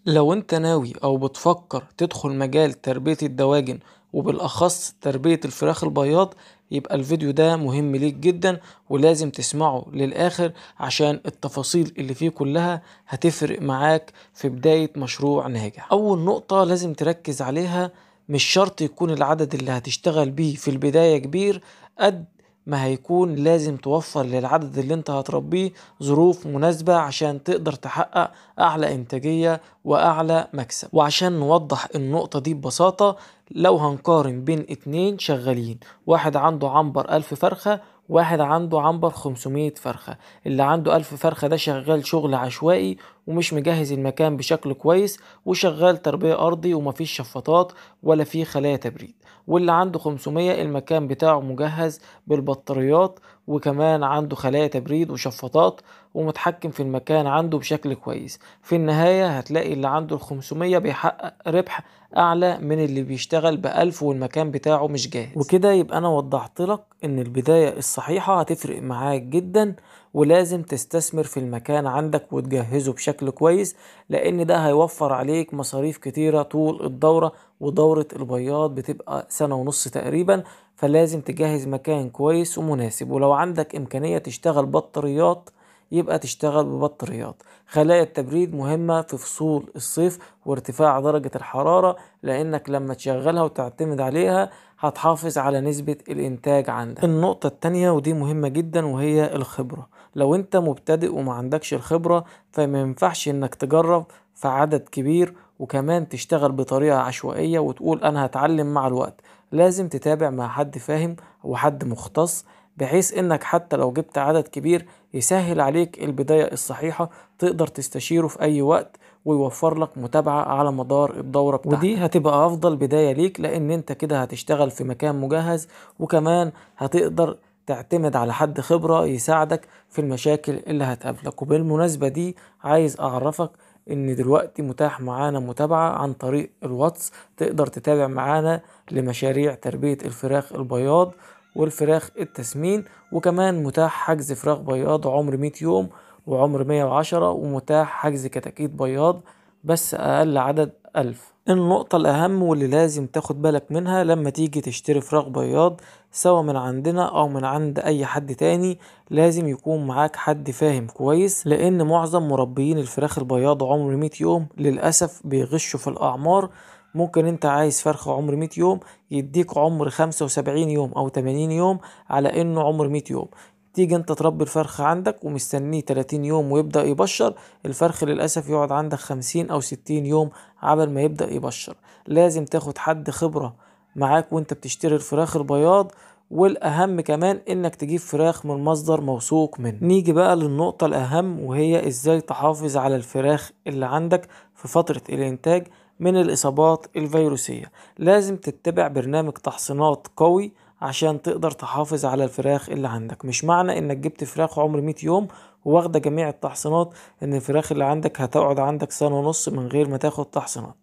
لو انت ناوي او بتفكر تدخل مجال تربية الدواجن وبالاخص تربية الفراخ البياض، يبقى الفيديو ده مهم ليك جدا ولازم تسمعه للاخر عشان التفاصيل اللي فيه كلها هتفرق معاك في بداية مشروع ناجح. اول نقطة لازم تركز عليها، مش شرط يكون العدد اللي هتشتغل بيه في البداية كبير قد ما هيكون لازم توفر للعدد اللي انت هتربيه ظروف مناسبة عشان تقدر تحقق اعلى انتاجية واعلى مكسب. وعشان نوضح النقطة دي ببساطة، لو هنقارن بين اتنين شغالين، واحد عنده عنبر 1000 فرخة، واحد عنده عنبر 500 فرخة، اللي عنده 1000 فرخة ده شغال شغل عشوائي ومش مجهز المكان بشكل كويس وشغال تربية أرضي ومفيش شفاطات ولا فيه خلايا تبريد. واللي عنده 500 المكان بتاعه مجهز بالبطاريات وكمان عنده خلايا تبريد وشفاطات ومتحكم في المكان عنده بشكل كويس. في النهاية هتلاقي اللي عنده ال500 بيحقق ربح أعلى من اللي بيشتغل ب1000 والمكان بتاعه مش جاهز. وكده يبقى أنا وضحت لك إن البداية الصحيحة هتفرق معاك جدا، ولازم تستثمر في المكان عندك وتجهزه بشكل كويس، لأن ده هيوفر عليك مصاريف كتيرة طول الدورة. ودورة البياض بتبقى سنة ونص تقريبا، فلازم تجهز مكان كويس ومناسب. ولو عندك إمكانية تشتغل بطاريات يبقى تشتغل ببطاريات. خلايا التبريد مهمة في فصول الصيف وارتفاع درجة الحرارة، لأنك لما تشغلها وتعتمد عليها هتحافظ على نسبة الإنتاج عندك. النقطة التانية ودي مهمة جدا وهي الخبرة. لو انت مبتدئ وما عندكش الخبرة فما ينفعش انك تجرب في عدد كبير وكمان تشتغل بطريقة عشوائية وتقول انا هتعلم مع الوقت. لازم تتابع مع حد فاهم وحد مختص، بحيث انك حتى لو جبت عدد كبير يسهل عليك البداية الصحيحة، تقدر تستشيره في اي وقت ويوفر لك متابعة على مدار الدورة بتاعتك. ودي هتبقى افضل بداية ليك، لان انت كده هتشتغل في مكان مجهز وكمان هتقدر تعتمد على حد خبرة يساعدك في المشاكل اللي هتقابلك. وبالمناسبة دي عايز اعرفك ان دلوقتي متاح معانا متابعة عن طريق الواتس، تقدر تتابع معانا لمشاريع تربية الفراخ البياض والفراخ التسمين. وكمان متاح حجز فراخ بياض عمر 100 يوم وعمر 110، ومتاح حجز كتاكيت بياض بس أقل عدد 1000. النقطة الأهم واللي لازم تاخد بالك منها لما تيجي تشتري فراخ بياض سواء من عندنا أو من عند أي حد تاني، لازم يكون معاك حد فاهم كويس، لأن معظم مربيين الفراخ البياض عمر 100 يوم للأسف بيغشوا في الأعمار. ممكن انت عايز فرخة عمر 100 يوم يديك عمر 75 يوم او 80 يوم على انه عمر 100 يوم. تيجي انت تربي الفرخة عندك ومستنيه 30 يوم ويبدأ يبشر، الفرخ للأسف يقعد عندك 50 او 60 يوم عبل ما يبدأ يبشر. لازم تاخد حد خبرة معاك وانت بتشتري الفراخ البياض، والاهم كمان انك تجيب فراخ من مصدر موثوق منه. نيجي بقى للنقطة الاهم وهي ازاي تحافظ على الفراخ اللي عندك في فترة الانتاج من الإصابات الفيروسية. لازم تتبع برنامج تحصينات قوي عشان تقدر تحافظ على الفراخ اللي عندك. مش معنى انك جبت فراخ عمر 100 يوم واخدة جميع التحصينات ان الفراخ اللي عندك هتقعد عندك سنة ونص من غير ما تاخد تحصينات.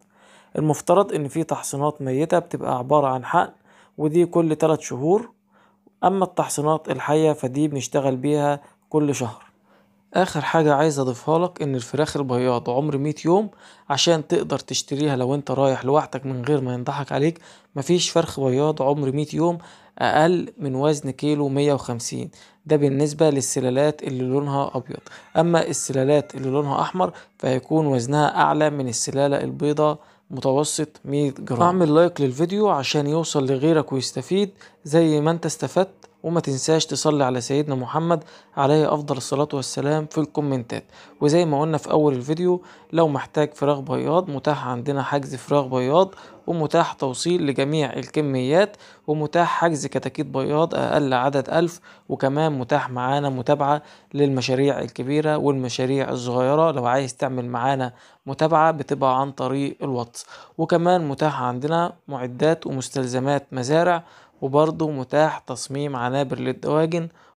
المفترض ان في تحصينات ميتة بتبقى عبارة عن حقن، ودي كل 3 شهور. اما التحصينات الحية فدي بنشتغل بيها كل شهر. اخر حاجة عايز اضيفها لك ان الفراخ البياض عمر 100 يوم عشان تقدر تشتريها لو انت رايح لوحدك من غير ما ينضحك عليك. مفيش فرخ بياض عمر 100 يوم اقل من وزن كيلو 150، ده بالنسبة للسلالات اللي لونها ابيض. اما السلالات اللي لونها احمر فهيكون وزنها اعلى من السلالة البيضاء متوسط 100 جرام. اعمل لايك للفيديو عشان يوصل لغيرك ويستفيد زي ما انت استفدت، وما تنساش تصلي على سيدنا محمد عليه أفضل الصلاة والسلام في الكومنتات. وزي ما قلنا في أول الفيديو، لو محتاج فراخ بياض متاح عندنا حجز فراخ بياض ومتاح توصيل لجميع الكميات، ومتاح حجز كتاكيت بياض أقل عدد 1000. وكمان متاح معانا متابعة للمشاريع الكبيرة والمشاريع الصغيرة. لو عايز تعمل معانا متابعة بتبقى عن طريق الواتس. وكمان متاح عندنا معدات ومستلزمات مزارع، وبرضه متاح تصميم عنابر للدواجن